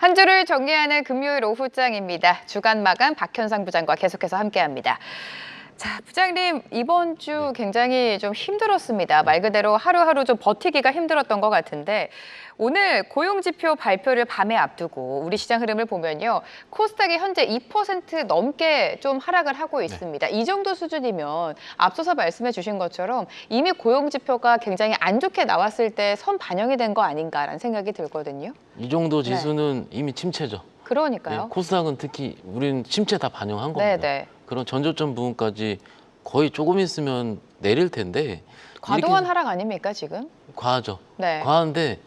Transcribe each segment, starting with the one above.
한 주를 정리하는 금요일 오후장입니다. 주간 마감 박현상 부장과 계속해서 함께합니다. 자, 부장님, 이번 주 굉장히 좀 힘들었습니다. 말 그대로 하루하루 좀 버티기가 힘들었던 것 같은데 오늘 고용지표 발표를 밤에 앞두고 우리 시장 흐름을 보면요. 코스닥이 현재 2% 넘게 좀 하락을 하고 있습니다. 이 정도 수준이면 앞서서 말씀해 주신 것처럼 이미 고용지표가 굉장히 안 좋게 나왔을 때 선 반영이 된 거 아닌가라는 생각이 들거든요. 이 정도 지수는 이미 침체죠. 그러니까요. 코스닥은 특히 우리는 침체 다 반영한 겁니다. 네네. 그런 전저점 부분까지 거의 조금 있으면 내릴 텐데 과도한 하락 아닙니까 지금? 과하죠. 네. 과한데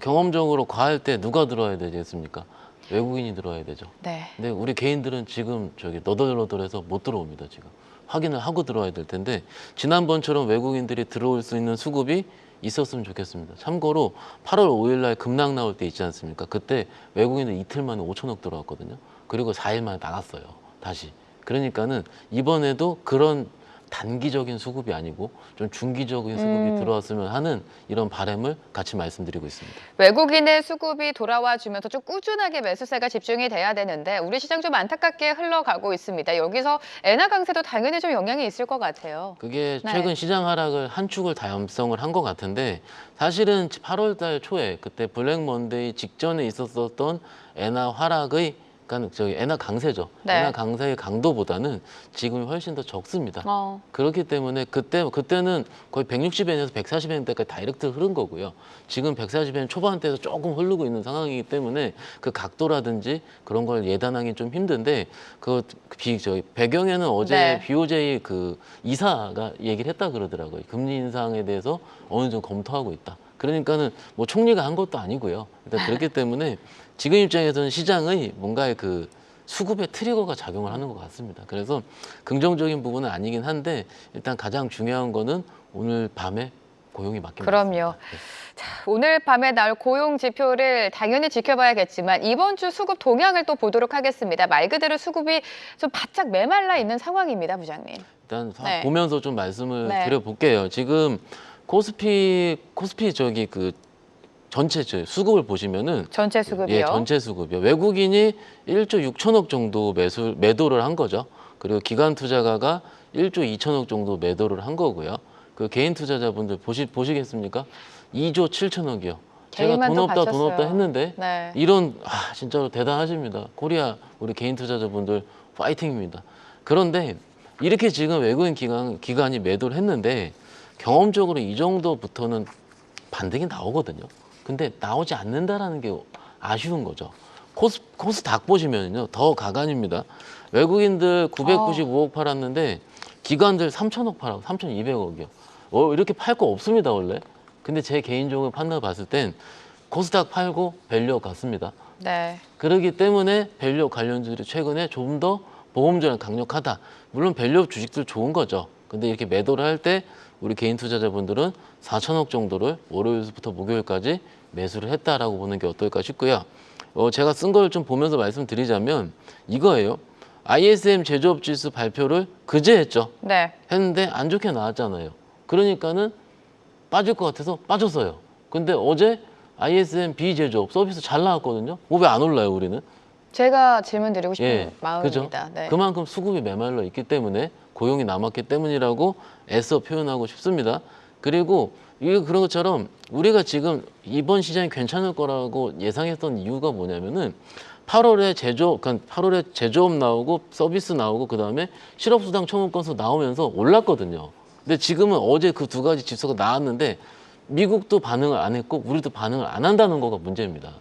경험적으로 과할 때 누가 들어와야 되겠습니까? 외국인이 들어와야 되죠. 네. 근데 우리 개인들은 지금 저기 너덜너덜해서 못 들어옵니다. 지금 확인을 하고 들어와야 될 텐데 지난번처럼 외국인들이 들어올 수 있는 수급이 있었으면 좋겠습니다. 참고로 8월 5일 날 급락 나올 때 있지 않습니까? 그때 외국인들 이틀 만에 5천억 들어왔거든요. 그리고 4일 만에 나갔어요. 다시. 그러니까는 이번에도 그런 단기적인 수급이 아니고 좀 중기적인 수급이 들어왔으면 하는 이런 바람을 같이 말씀드리고 있습니다. 외국인의 수급이 돌아와 주면서 좀 꾸준하게 매수세가 집중이 돼야 되는데 우리 시장 좀 안타깝게 흘러가고 있습니다. 여기서 엔화 강세도 당연히 좀 영향이 있을 것 같아요. 그게 네. 최근 시장 하락을 한 축을 다 염성을 한 것 같은데 사실은 8월 달 초에 그때 블랙 먼데이 직전에 있었던 엔화 하락의 그러니까 저기 엔화 강세죠. 네. 엔화 강세의 강도보다는 지금이 훨씬 더 적습니다. 어. 그렇기 때문에 그때는 거의 160엔에서 140엔대까지 다이렉트 흐른 거고요. 지금 140엔 초반대에서 조금 흐르고 있는 상황이기 때문에 그 각도라든지 그런 걸 예단하기 좀 힘든데 저희 배경에는 어제 네. BOJ 그 이사가 얘기를 했다 그러더라고요. 금리 인상에 대해서 어느 정도 검토하고 있다. 그러니까는 뭐 총리가 한 것도 아니고요. 일단 그렇기 때문에 지금 입장에서는 시장의 뭔가의 그 수급의 트리거가 작용을 하는 것 같습니다. 그래서 긍정적인 부분은 아니긴 한데 일단 가장 중요한 거는 오늘 밤에 고용이 맡긴 그럼요. 같습니다. 자, 오늘 밤에 나올 고용 지표를 당연히 지켜봐야겠지만 이번 주 수급 동향을 또 보도록 하겠습니다. 말 그대로 수급이 좀 바짝 메말라 있는 상황입니다, 부장님. 일단 네. 보면서 좀 말씀을 네. 드려볼게요. 지금 코스피 저기 그 전체 수급을 보시면은 전체 수급이요. 전체 수급이요. 외국인이 1조 6천억 정도 매도를 한 거죠. 그리고 기관 투자가가 1조 2천억 정도 매도를 한 거고요. 그 개인 투자자분들 보시겠습니까? 2조 7천억이요. 제가 개인만 돈 또 없다 돈 바쳤어요. 없다 했는데 네. 이런 진짜로 대단하십니다. 코리아 우리 개인 투자자분들 파이팅입니다. 그런데 이렇게 지금 외국인 기관이 매도를 했는데 경험적으로 이 정도부터는 반등이 나오거든요. 근데 나오지 않는다라는 게 아쉬운 거죠. 코스닥 보시면요. 더 가관입니다. 외국인들 995억 팔았는데 기관들 3천억 팔았고 3,200억이요. 이렇게 팔 거 없습니다, 원래. 근데 제 개인적으로 판단을 봤을 땐 코스닥 팔고 밸류업 같습니다. 네. 그렇기 때문에 밸류업 관련주들이 최근에 좀 더 보험전환 강력하다. 물론 밸류업 주식들 좋은 거죠. 근데 이렇게 매도를 할 때 우리 개인 투자자분들은 4천억 정도를 월요일부터 목요일까지 매수를 했다라고 보는 게 어떨까 싶고요. 제가 쓴 걸 좀 보면서 말씀드리자면 이거예요. ISM 제조업 지수 발표를 그제 했죠. 네. 했는데 안 좋게 나왔잖아요. 그러니까는 빠질 것 같아서 빠졌어요. 근데 어제 ISM 비제조업 서비스 잘 나왔거든요. 왜 안 올라요, 우리는? 제가 질문 드리고 싶은 그죠? 마음입니다. 네. 그만큼 수급이 메말라 있기 때문에 고용이 남았기 때문이라고 애써 표현하고 싶습니다. 그리고 이게 그런 것처럼 우리가 지금 이번 시장이 괜찮을 거라고 예상했던 이유가 뭐냐면은 8월에 제조업 나오고 서비스 나오고 그다음에 실업수당 청구 건수 나오면서 올랐거든요. 근데 지금은 어제 그 두 가지 지수가 나왔는데 미국도 반응을 안 했고 우리도 반응을 안 한다는 거가 문제입니다.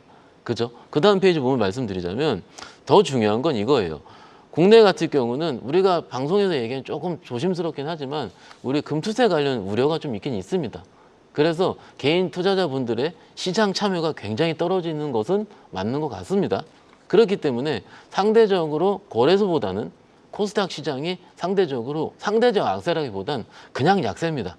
그죠? 그 다음 페이지 보면 말씀드리자면 더 중요한 건 이거예요. 국내 같은 경우는 우리가 방송에서 얘기하면 조금 조심스럽긴 하지만 우리 금투세 관련 우려가 좀 있긴 있습니다. 그래서 개인 투자자분들의 시장 참여가 굉장히 떨어지는 것은 맞는 것 같습니다. 그렇기 때문에 상대적으로 거래소보다는 코스닥 시장이 상대적 악세라기보단 그냥 약세입니다.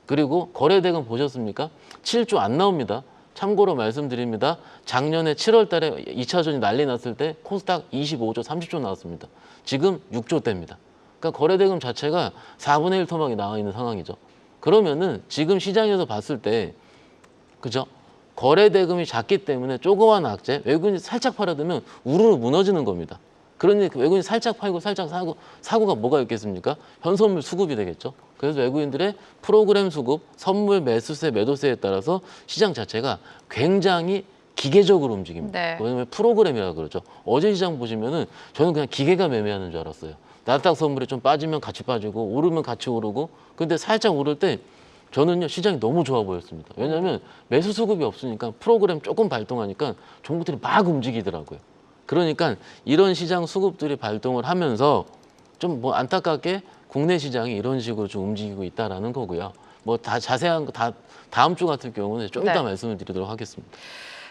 그리고 거래대금 보셨습니까? 7조 안 나옵니다. 참고로 말씀드립니다. 작년에 7월 달에 2차전이 난리 났을 때 코스닥 25조, 30조 나왔습니다. 지금 6조대입니다. 그러니까 거래대금 자체가 4분의 1 토막이 나와 있는 상황이죠. 그러면은 지금 시장에서 봤을 때 그죠? 거래 대금이 작기 때문에 조그만 악재, 외국인이 살짝 팔아두면 우르르 무너지는 겁니다. 그러니 외국인이 살짝 팔고 살짝 사고가 뭐가 있겠습니까? 현선물 수급이 되겠죠. 그래서 외국인들의 프로그램 수급, 선물 매수세, 매도세에 따라서 시장 자체가 굉장히 기계적으로 움직입니다. 네. 왜냐면 프로그램이라고 그러죠. 어제 시장 보시면은 저는 그냥 기계가 매매하는 줄 알았어요. 나스닥 선물이 좀 빠지면 같이 빠지고 오르면 같이 오르고. 근데 살짝 오를 때 저는요 시장이 너무 좋아 보였습니다. 왜냐하면 매수 수급이 없으니까 프로그램 조금 발동하니까 종목들이 막 움직이더라고요. 그러니까 이런 시장 수급들이 발동을 하면서 좀 뭐 안타깝게 국내 시장이 이런 식으로 좀 움직이고 있다라는 거고요. 뭐 다 자세한 거 다음 주 같은 경우는 좀 이따 네. 말씀을 드리도록 하겠습니다.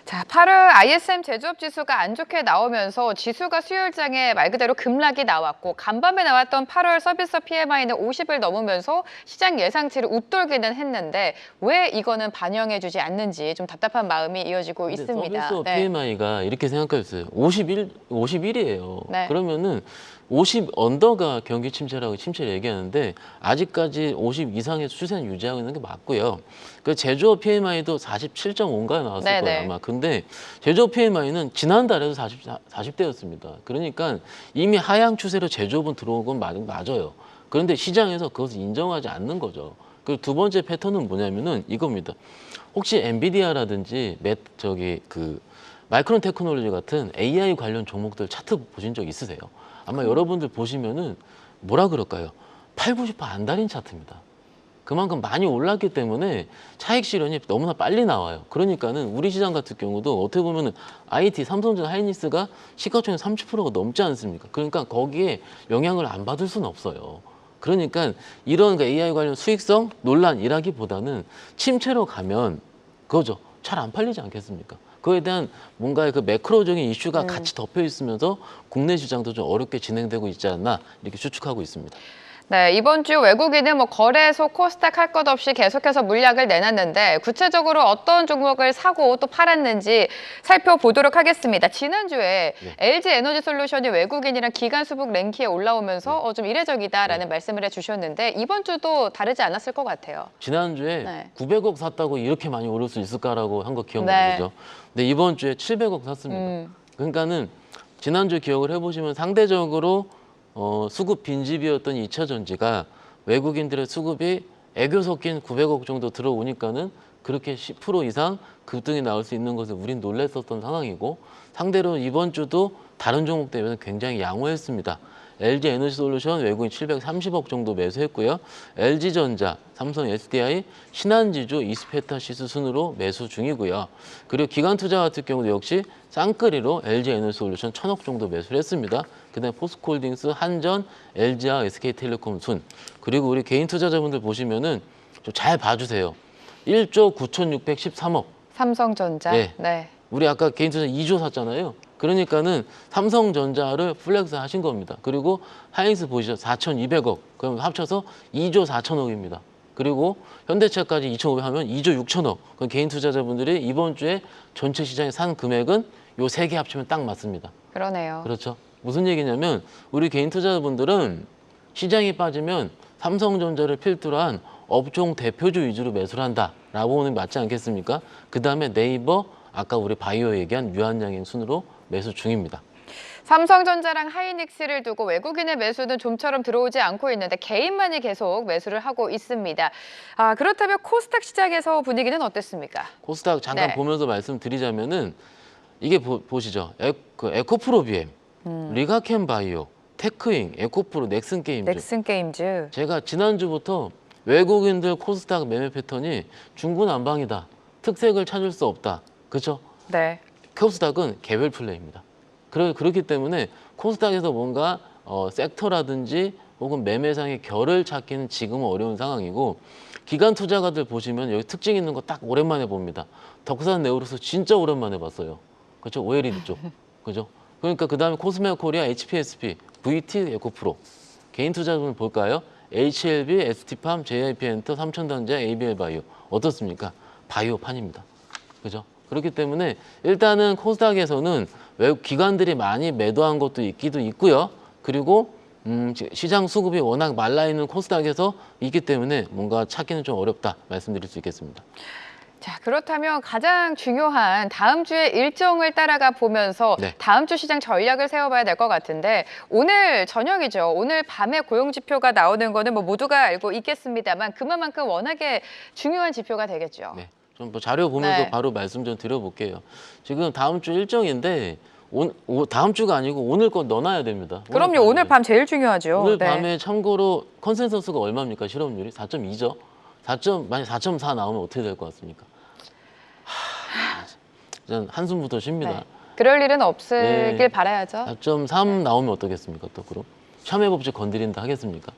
자, 8월 ISM 제조업 지수가 안 좋게 나오면서 지수가 수요일장에 말 그대로 급락이 나왔고 간밤에 나왔던 8월 서비스 PMI는 50을 넘으면서 시장 예상치를 웃돌기는 했는데 왜 이거는 반영해주지 않는지 좀 답답한 마음이 이어지고 근데 있습니다. 서비스 네. PMI가 이렇게 생각해주세요. 51이에요. 네. 그러면은 50 언더가 경기 침체라고 침체를 얘기하는데 아직까지 50 이상의 추세는 유지하고 있는 게 맞고요. 그 제조업 PMI도 47.5인가 나왔을 네네. 거예요 아마. 근데 제조업 PMI는 지난달에도 40대였습니다. 그러니까 이미 하향 추세로 제조업은 들어온 건 맞아요. 그런데 시장에서 그것을 인정하지 않는 거죠. 그리고 두 번째 패턴은 뭐냐면은 이겁니다. 혹시 엔비디아라든지 마이크론 테크놀로지 같은 AI 관련 종목들 차트 보신 적 있으세요? 아마 여러분들 보시면은 뭐라 그럴까요? 8, 90% 안달인 차트입니다. 그만큼 많이 올랐기 때문에 차익 실현이 너무나 빨리 나와요. 그러니까는 우리 시장 같은 경우도 어떻게 보면은 IT, 삼성전자, 하이닉스가 시가총액 30%가 넘지 않습니까? 그러니까 거기에 영향을 안 받을 수는 없어요. 그러니까 이런 AI 관련 수익성 논란이라기보다는 침체로 가면 그거죠. 잘 안 팔리지 않겠습니까? 그에 대한 뭔가의 그 매크로적인 이슈가 같이 덮여 있으면서 국내 시장도 좀 어렵게 진행되고 있지 않나 이렇게 추측하고 있습니다. 네, 이번 주 외국인은 거래소 코스닥 할 것 없이 계속해서 물약을 내놨는데 구체적으로 어떤 종목을 사고 또 팔았는지 살펴보도록 하겠습니다. 지난주에 네. LG 에너지솔루션이 외국인이랑 기관 수북 랭킹에 올라오면서 좀 이례적이다라는 말씀을 해주셨는데 이번 주도 다르지 않았을 것 같아요. 지난주에 네. 900억 샀다고 이렇게 많이 오를 수 있을까라고 한 거 기억나시죠? 근데 이번 주에 700억 샀습니다. 그러니까는 지난주 기억을 해보시면 상대적으로 수급 빈집이었던 2차 전지가 외국인들의 수급이 애교 섞인 900억 정도 들어오니까는 그렇게 10% 이상 급등이 나올 수 있는 것을 우린 놀랐었던 상황이고 상대로 이번 주도 다른 종목 대비해서 굉장히 양호했습니다. LG 에너지솔루션 외국인 730억 정도 매수했고요. LG전자, 삼성 SDI, 신한지주, 이스페타시스 순으로 매수 중이고요. 그리고 기관 투자 같은 경우도 역시 쌍끌이로 LG 에너지솔루션 1000억 정도 매수를 했습니다. 그다음에 포스코홀딩스, 한전, LG와 SK텔레콤 순. 그리고 우리 개인 투자자분들 보시면은 좀 잘 봐주세요. 1조 9,613억. 삼성전자. 네. 네. 우리 아까 개인 투자 2조 샀잖아요. 그러니까는 삼성전자를 플렉스 하신 겁니다. 그리고 하이닉스 보시죠. 4,200억. 그럼 합쳐서 2조 4천억입니다. 그리고 현대차까지 2,500 하면 2조 6천억. 그럼 개인 투자자분들이 이번 주에 전체 시장에 산 금액은 요 세 개 합치면 딱 맞습니다. 그러네요. 그렇죠. 무슨 얘기냐면 우리 개인 투자자분들은 시장이 빠지면 삼성전자를 필두로 한 업종 대표주 위주로 매수를 한다라고 보는 게 맞지 않겠습니까? 그다음에 네이버, 아까 우리 바이오 얘기한 유한양행 순으로 매수 중입니다. 삼성전자랑 하이닉스를 두고 외국인의 매수는 좀처럼 들어오지 않고 있는데 개인만이 계속 매수를 하고 있습니다. 그렇다면 코스닥 시장에서 분위기는 어땠습니까? 코스닥 잠깐 네. 보면서 말씀드리자면은 이게 보시죠. 에코프로비엠, 리가켄 바이오, 테크잉, 에코프로, 넥슨게임즈. 넥슨게임즈. 제가 지난주부터 외국인들 코스닥 매매 패턴이 중구난방이다. 특색을 찾을 수 없다. 그렇죠? 네. 코스닥은 개별 플레이입니다. 그렇기 때문에 코스닥에서 뭔가 섹터라든지 혹은 매매상의 결을 찾기는 지금은 어려운 상황이고 기관 투자가들 보시면 여기 특징 있는 거 딱 오랜만에 봅니다. 덕산 네오로스 진짜 오랜만에 봤어요. 그렇죠? 오해리드 쪽. 그죠? 그러니까 그다음에 코스메 코리아, HPSP, VT 에코프로. 개인 투자자분 볼까요? HLB, ST팜, JIP엔터, 삼천전자, ABL바이오. 어떻습니까? 바이오판입니다. 그죠? 그렇기 때문에 일단은 코스닥에서는 외국 기관들이 많이 매도한 것도 있기도 있고요. 그리고 시장 수급이 워낙 말라 있는 코스닥에서 있기 때문에 뭔가 찾기는 좀 어렵다 말씀드릴 수 있겠습니다. 자, 그렇다면 가장 중요한 다음 주의 일정을 따라가 보면서 네. 다음 주 시장 전략을 세워봐야 될 것 같은데 오늘 저녁이죠. 오늘 밤에 고용 지표가 나오는 거는 뭐 모두가 알고 있겠습니다만 그만큼 워낙에 중요한 지표가 되겠죠. 네. 좀 뭐 자료 보면서 네. 바로 말씀 좀 드려볼게요. 지금 다음 주 일정인데 다음 주가 아니고 오늘 거 넣어놔야 됩니다. 그럼요. 밤에. 오늘 밤 제일 중요하죠. 오늘 네. 밤에 참고로 컨센서스가 얼마입니까? 실업률이 4.2죠. 만약 4.4 나오면 어떻게 될 것 같습니까? 전 한숨부터 쉽니다. 네. 그럴 일은 없을길 네. 바라야죠. 4.3 나오면 어떻겠습니까? 또 그럼 샤메 법칙 건드린다 하겠습니까?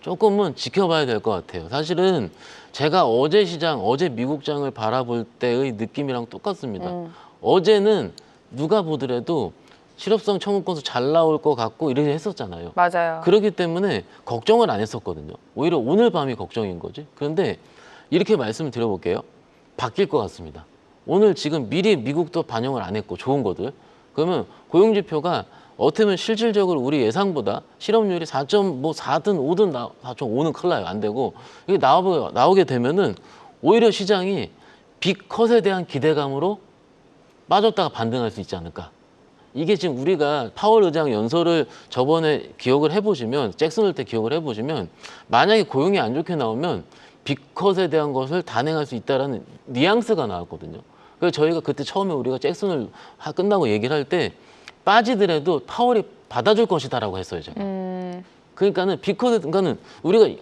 조금은 지켜봐야 될 것 같아요. 사실은 제가 어제 미국장을 바라볼 때의 느낌이랑 똑같습니다. 어제는 누가 보더라도 실업성 청구 건수 잘 나올 것 같고 이렇게 했었잖아요. 맞아요. 그렇기 때문에 걱정을 안 했었거든요. 오히려 오늘 밤이 걱정인 거지. 그런데 이렇게 말씀을 드려볼게요. 바뀔 것 같습니다. 오늘 지금 미리 미국도 반영을 안 했고 좋은 거들. 그러면 고용지표가 어떻게 보면 실질적으로 우리 예상보다 실업률이 4.4든 5든 4.5는 큰일 나요. 안 되고 이게 나오게 되면은 오히려 시장이 빅컷에 대한 기대감으로 빠졌다가 반등할 수 있지 않을까. 이게 지금 우리가 파월 의장 연설을 저번에 기억을 해보시면 잭슨홀 때 기억을 해보시면 만약에 고용이 안 좋게 나오면 빅컷에 대한 것을 단행할 수 있다라는 뉘앙스가 나왔거든요. 그래서 저희가 그때 처음에 우리가 잭슨홀 끝나고 얘기를 할 때 빠지더라도 파월이 받아줄 것이다라고 했어요, 제가. 그러니까는 빅컷은 우리가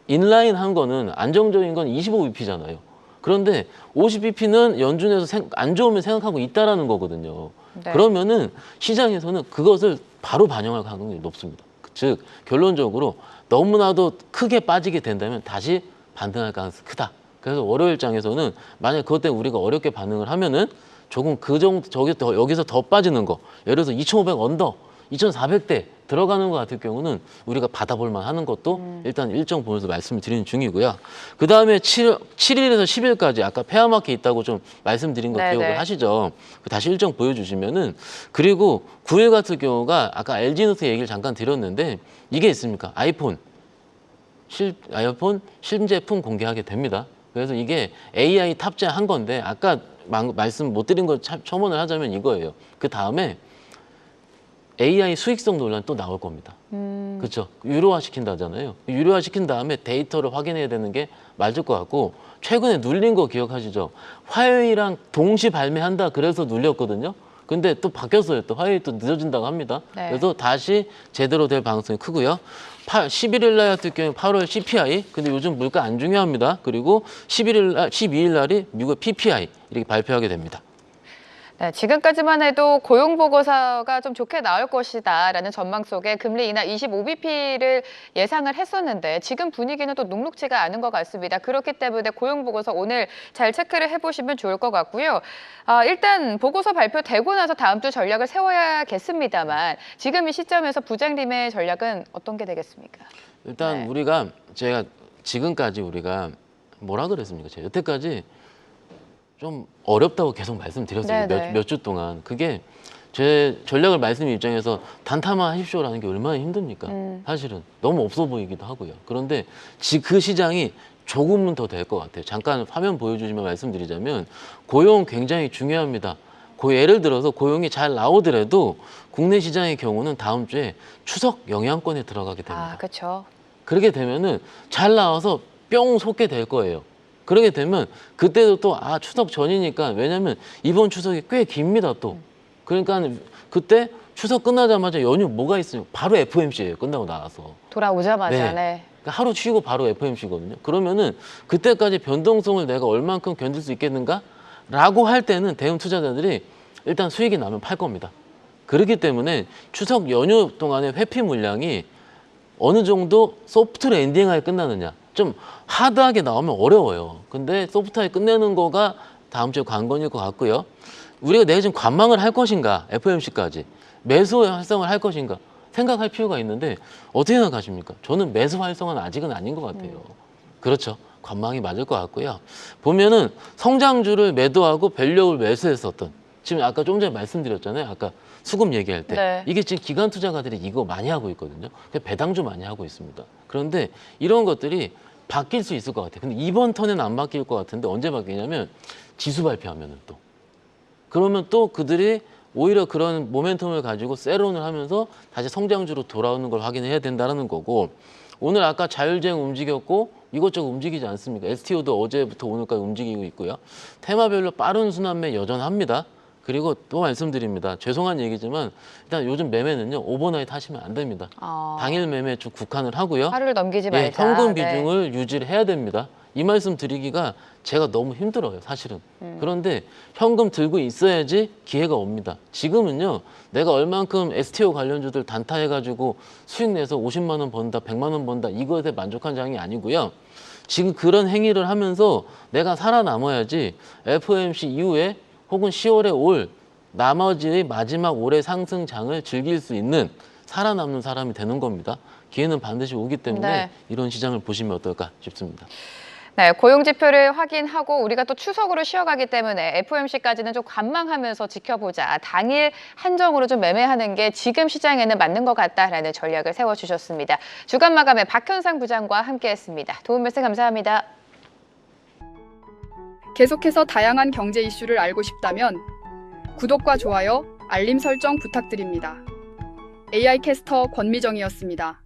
인라인 한 거는 안정적인 건 25bp잖아요. 그런데 50bp는 연준에서 안 좋으면 생각하고 있다라는 거거든요. 네. 그러면은 시장에서는 그것을 바로 반영할 가능성이 높습니다. 즉 결론적으로 너무나도 크게 빠지게 된다면 다시 반등할 가능성이 크다. 그래서 월요일장에서는 만약 그것 때문에 우리가 어렵게 반응을 하면은 조금 여기서 더 빠지는 거, 예를 들어서 2,500 언더, 2,400대 들어가는 것 같은 경우는 우리가 받아볼 만하는 것도 일단 일정 보면서 말씀을 드리는 중이고요. 그 다음에 7일에서 10일까지 아까 페어마켓 있다고 좀 말씀드린 거 네네. 기억을 하시죠? 다시 일정 보여주시면은 그리고 9일 같은 경우가 아까 LG노트 얘기를 잠깐 드렸는데 이게 있습니까? 아이폰 신제품 공개하게 됩니다. 그래서 이게 AI 탑재한 건데 아까 말씀 못 드린 거 첨언을 하자면 이거예요. 그 다음에 AI 수익성 논란 또 나올 겁니다. 그렇죠? 유료화 시킨다잖아요. 유료화 시킨 다음에 데이터를 확인해야 되는 게 맞을 것 같고 최근에 눌린 거 기억하시죠? 화요일이랑 동시 발매한다 그래서 눌렸거든요. 근데 또 바뀌었어요. 또 화요일 또 늦어진다고 합니다. 네. 그래서 다시 제대로 될 가능성이 크고요. 11일 날 같은 경우에 8월 CPI. 근데 요즘 물가 안 중요합니다. 그리고 12일 날이 미국 PPI 이렇게 발표하게 됩니다. 네, 지금까지만 해도 고용 보고서가 좀 좋게 나올 것이다라는 전망 속에 금리 인하 25bp를 예상을 했었는데 지금 분위기는 또 녹록지가 않은 것 같습니다. 그렇기 때문에 고용 보고서 오늘 잘 체크를 해보시면 좋을 것 같고요. 일단 보고서 발표되고 나서 다음 주 전략을 세워야겠습니다만 지금 이 시점에서 부장님의 전략은 어떤 게 되겠습니까? 일단 네. 제가 지금까지 우리가 뭐라 그랬습니까? 제가 여태까지 좀 어렵다고 계속 말씀드렸어요. 네네. 몇 주 동안. 그게 제 전략을 말씀 입장에서 단타만 하십시오라는 게 얼마나 힘듭니까? 사실은 너무 없어 보이기도 하고요. 그런데 그 시장이 조금은 더 될 것 같아요. 잠깐 화면 보여주시면 말씀드리자면 고용 굉장히 중요합니다. 예를 들어서 고용이 잘 나오더라도 국내 시장의 경우는 다음 주에 추석 영향권에 들어가게 됩니다. 그렇죠. 그렇게 되면은 잘 나와서 뿅 솟게 될 거예요. 그러게 되면 그때도 또 추석 전이니까 왜냐면 이번 추석이 꽤 깁니다 또. 그러니까 그때 추석 끝나자마자 연휴 뭐가 있어요? 바로 FMC예요. 끝나고 나와서. 돌아오자마자. 네. 네. 그러니까 하루 쉬고 바로 FMC거든요. 그러면은 그때까지 변동성을 내가 얼만큼 견딜 수 있겠는가라고 할 때는 대형 투자자들이 일단 수익이 나면 팔 겁니다. 그렇기 때문에 추석 연휴 동안의 회피 물량이 어느 정도 소프트 랜딩하게 끝나느냐. 좀 하드하게 나오면 어려워요. 근데 소프트하게 끝내는 거가 다음 주에 관건일 것 같고요. 우리가 내가 지금 관망을 할 것인가, FOMC까지 매수 활성화를 할 것인가 생각할 필요가 있는데 어떻게 생각하십니까? 저는 매수 활성화는 아직은 아닌 것 같아요. 그렇죠. 관망이 맞을 것 같고요. 보면은 성장주를 매도하고 밸류를 매수했었던 지금 아까 좀 전에 말씀드렸잖아요. 아까 수급 얘기할 때 네. 이게 지금 기관 투자가들이 이거 많이 하고 있거든요. 배당주 많이 하고 있습니다. 그런데 이런 것들이 바뀔 수 있을 것 같아요. 근데 이번 턴에는 안 바뀔 것 같은데 언제 바뀌냐면 지수 발표하면은 또. 그러면 또 그들이 오히려 그런 모멘텀을 가지고 세론을 하면서 다시 성장주로 돌아오는 걸 확인해야 된다는 거고 오늘 아까 자율주행 움직였고 이것저것 움직이지 않습니까? STO도 어제부터 오늘까지 움직이고 있고요. 테마별로 빠른 순환매 여전합니다. 그리고 또 말씀드립니다. 죄송한 얘기지만 일단 요즘 매매는요. 오버나잇 하시면 안 됩니다. 당일 매매 쭉 국한을 하고요. 하루를 넘기지 말자. 예, 현금 네. 비중을 유지를 해야 됩니다. 이 말씀 드리기가 제가 너무 힘들어요, 사실은. 그런데 현금 들고 있어야지 기회가 옵니다. 지금은요, 내가 얼만큼 STO 관련주들 단타해가지고 수익 내서 50만 원 번다, 100만 원 번다, 이것에 만족한 장이 아니고요. 지금 그런 행위를 하면서 내가 살아남아야지 FOMC 이후에 혹은 10월에 올 나머지 마지막 올해 상승장을 즐길 수 있는 살아남는 사람이 되는 겁니다. 기회는 반드시 오기 때문에 네. 이런 시장을 보시면 어떨까 싶습니다. 네, 고용지표를 확인하고 우리가 또 추석으로 쉬어가기 때문에 FOMC까지는 좀 관망하면서 지켜보자. 당일 한정으로 좀 매매하는 게 지금 시장에는 맞는 것 같다라는 전략을 세워주셨습니다. 주간 마감에 박현상 부장과 함께했습니다. 도움 말씀 감사합니다. 계속해서 다양한 경제 이슈를 알고 싶다면 구독과 좋아요, 알림 설정 부탁드립니다. AI 캐스터 권미정이었습니다.